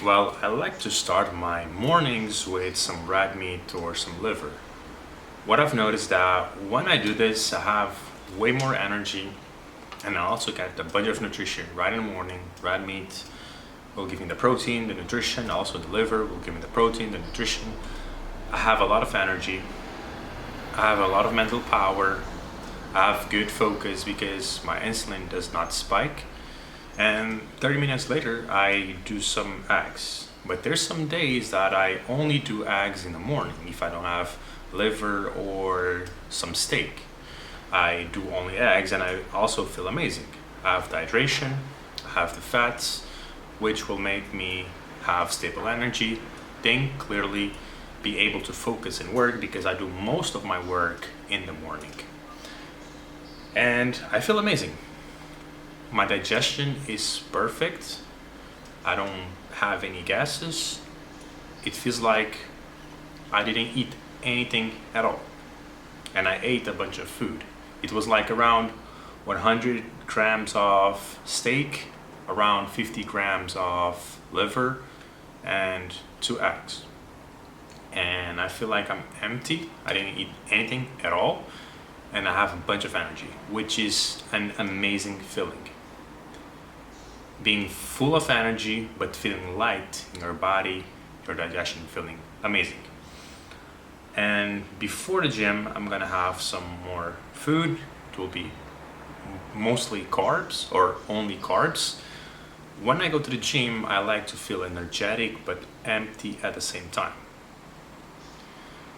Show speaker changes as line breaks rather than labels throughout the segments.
Well, I like to start my mornings with some red meat or some liver. What I've noticed that when I do this, I have way more energy and I also get a bunch of nutrition right in the morning. Red meat will give me the protein, the nutrition, also the liver will give me the protein, the nutrition. I have a lot of energy. I have a lot of mental power. I have good focus because my insulin does not spike. And 30 minutes later, I do some eggs. But there's some days that I only do eggs in the morning if I don't have liver or some steak. I do only eggs and I also feel amazing. I have the hydration, I have the fats, which will make me have stable energy, think clearly, be able to focus and work because I do most of my work in the morning. And I feel amazing. My digestion is perfect. I don't have any gases. It feels like I didn't eat anything at all. And I ate a bunch of food. It was like around 100 grams of steak, around 50 grams of liver, and 2 eggs. And I feel like I'm empty. I didn't eat anything at all. And I have a bunch of energy, which is an amazing feeling. Being full of energy, but feeling light in your body, your digestion feeling amazing. And before the gym, I'm gonna have some more food. It will be mostly carbs or only carbs. When I go to the gym, I like to feel energetic but empty at the same time.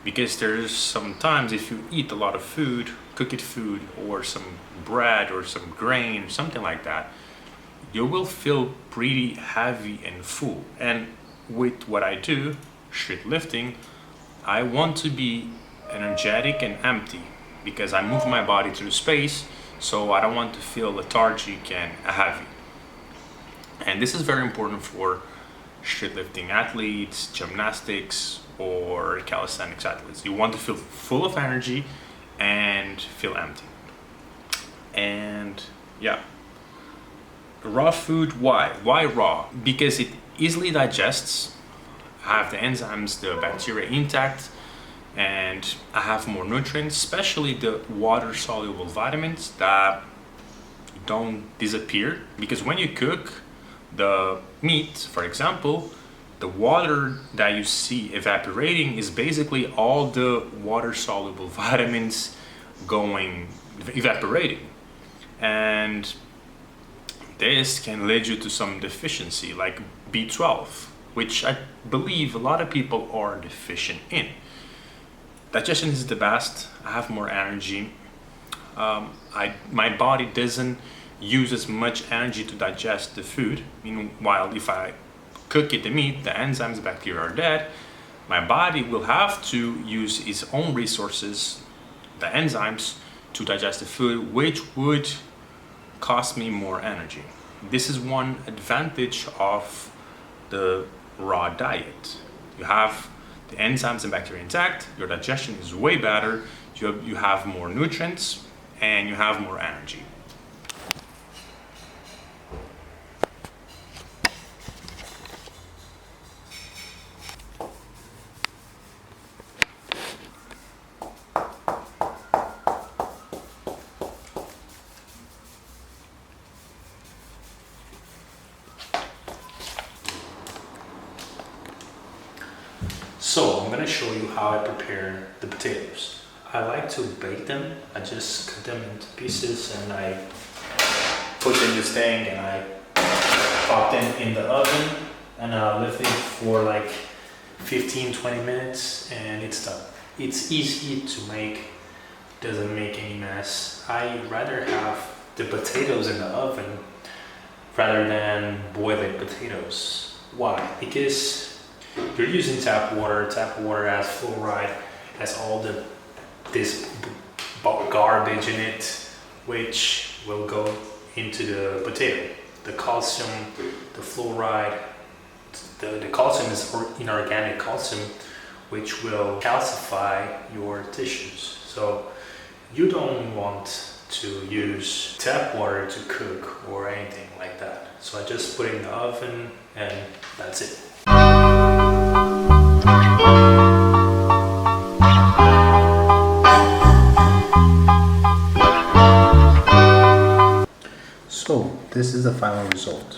Because there's sometimes if you eat a lot of food, cooked food, or some bread or some grain, something like that, you will feel pretty heavy and full. And with what I do, street lifting, I want to be energetic and empty because I move my body through space, so I don't want to feel lethargic and heavy. And this is very important for street lifting athletes, gymnastics, or calisthenics athletes. You want to feel full of energy and feel empty. And yeah. Raw food, why? Why raw? Because it easily digests. I have the enzymes, the bacteria intact, and I have more nutrients, especially the water-soluble vitamins that don't disappear. Because when you cook the meat, for example, the water that you see evaporating is basically all the water-soluble vitamins evaporating. And this can lead you to some deficiency like B12, which I believe a lot of people are deficient in. Digestion is the best. I have more energy. My body doesn't use as much energy to digest the food. Meanwhile, if I cook it, the meat, the enzymes, the bacteria are dead, my body will have to use its own resources, the enzymes, to digest the food, which would cost me more energy. This is one advantage of the raw diet. You have the enzymes and bacteria intact, your digestion is way better, you have more nutrients, and you have more energy. So I'm gonna show you how I prepare the potatoes. I like to bake them. I just cut them into pieces and I put in this thing and I pop them in the oven and I leave it for like 15-20 minutes and it's done. It's easy to make, doesn't make any mess. I rather have the potatoes in the oven rather than boiling potatoes. Why? Because you're using tap water. Tap water has fluoride, has all this garbage in it, which will go into the potato. The calcium, the fluoride, the calcium is inorganic calcium, which will calcify your tissues. So you don't want to use tap water to cook or anything like that. So I just put it in the oven and that's it.
So this is the final result.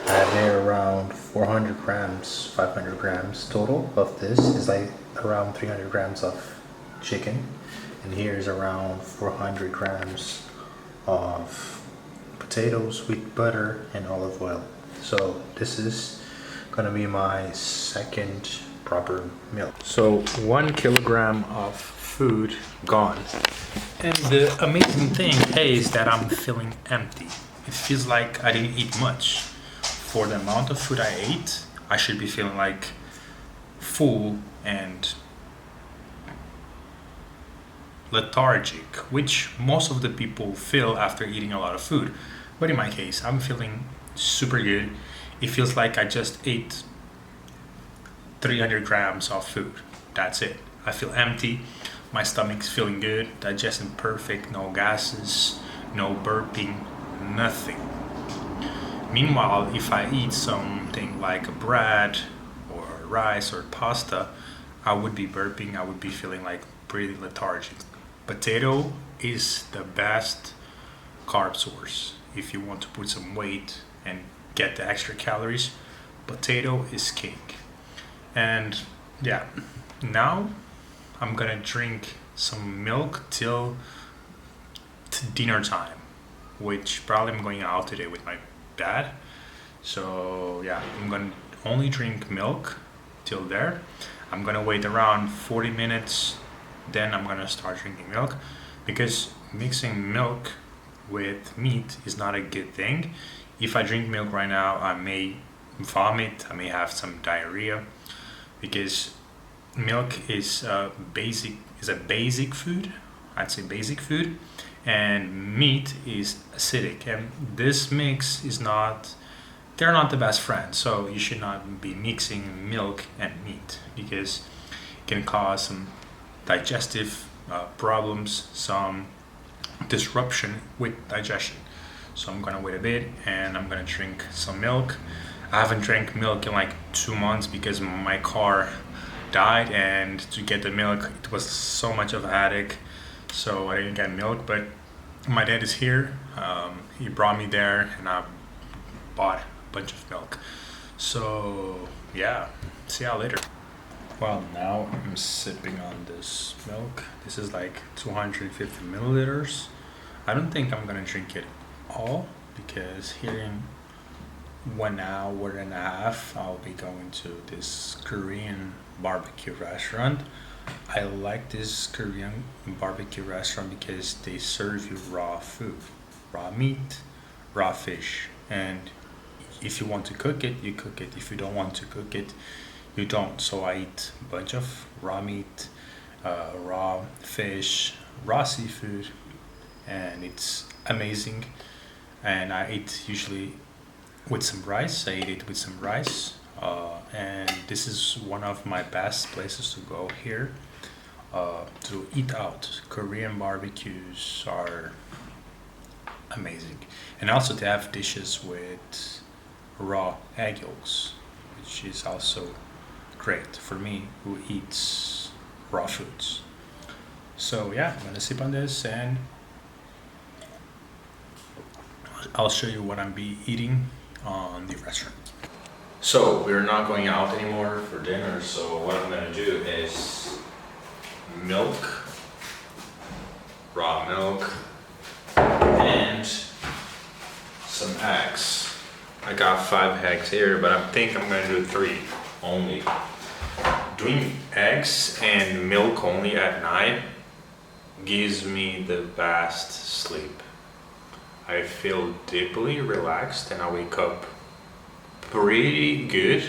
I have there around 400 grams, 500 grams total of this is like around 300 grams of chicken, and here's around 400 grams of potatoes with butter and olive oil. So this is gonna be my second proper meal. So 1 kilogram of food gone. And the amazing thing is that I'm feeling empty. It feels like I didn't eat much. For the amount of food I ate, I should be feeling like full and lethargic, which most of the people feel after eating a lot of food. But in my case, I'm feeling super good. It feels like I just ate 300 grams of food. That's it. I feel empty. My stomach's feeling good. Digestion perfect. No gases, no burping, nothing. Meanwhile, if I eat something like bread or rice or pasta, I would be burping. I would be feeling like pretty lethargic. Potato is the best carb source. If you want to put some weight and get the extra calories, potato is king. And yeah, now I'm gonna drink some milk till dinner time, which probably I'm going out today with my dad. So yeah, I'm gonna only drink milk till there. I'm gonna wait around 40 minutes, then I'm gonna start drinking milk, because mixing milk with meat is not a good thing. If I drink milk right now, I may vomit, I may have some diarrhea, because milk is a basic food. I'd say basic food, and meat is acidic, and this mix is not, they're not the best friends. So you should not be mixing milk and meat, because it can cause some digestive problems, some disruption with digestion. So I'm gonna wait a bit and I'm gonna drink some milk. I haven't drank milk in like 2 months because my car died, and to get the milk it was so much of a headache, so I didn't get milk. But my dad is here, he brought me there and I bought a bunch of milk. So yeah, see y'all later. Well, now I'm sipping on this milk. This is like 250 milliliters. I don't think I'm gonna drink it all, because here in 1 hour and a half I'll be going to this Korean barbecue restaurant. I like this Korean barbecue restaurant because they serve you raw food, raw meat, raw fish, and if you want to cook it, you cook it. If you don't want to cook it, you don't. So I eat a bunch of raw meat, raw fish, raw seafood, and it's amazing. And I eat usually with some rice. I eat it with some rice, and this is one of my best places to go here to eat out. Korean barbecues are amazing, and also they have dishes with raw egg yolks, which is also great for me who eats raw foods. So yeah, I'm gonna sip on this and I'll show you what I'm be eating on the restaurant. So we're not going out anymore for dinner, so what I'm gonna do is milk, raw milk, and some eggs. I got 5 eggs here, but I think I'm gonna do 3 only. Doing eggs and milk only at night gives me the best sleep. I feel deeply relaxed and I wake up pretty good.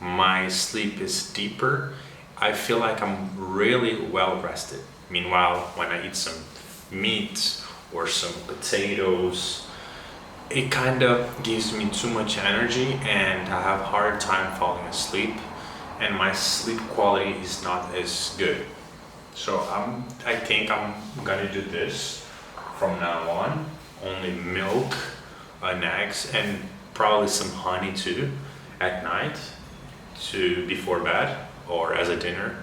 My sleep is deeper. I feel like I'm really well rested. Meanwhile, when I eat some meat or some potatoes, it kind of gives me too much energy and I have a hard time falling asleep, and my sleep quality is not as good. So I think I'm gonna do this from now on. Only milk and eggs and probably some honey too at night
to before bed or as a dinner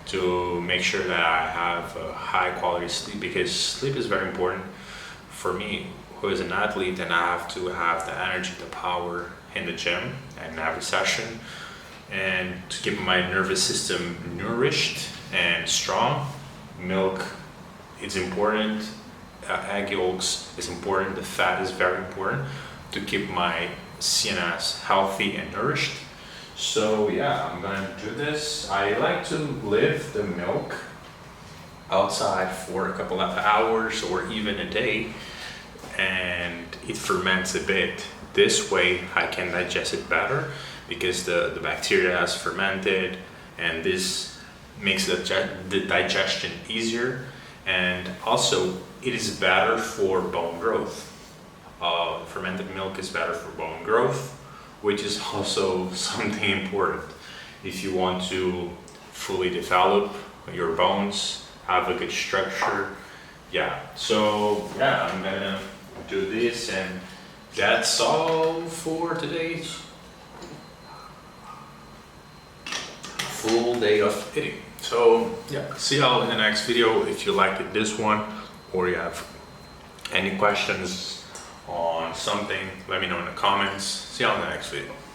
to make sure that I have a high quality sleep, because sleep is very important for me who is an athlete, and I have to have the energy, the power in the gym and every session, and to keep my nervous system nourished and strong. Milk is important, egg yolks is important, the fat is very important to keep my CNS healthy and nourished. So yeah, I'm gonna do this. I like to leave the milk outside for a couple of hours or even a day, and it ferments a bit. This way I can digest it better because the bacteria has fermented, and this makes the digestion easier, and also it is better for bone growth. Fermented milk is better for bone growth, which is also something important if you want to fully develop your bones, have a good structure. Yeah, so yeah, I'm gonna do this, and that's all for today's full day of eating. So yeah, see y'all in the next video. If you liked this one or you have any questions on something, let me know in the comments. See y'all in the next video.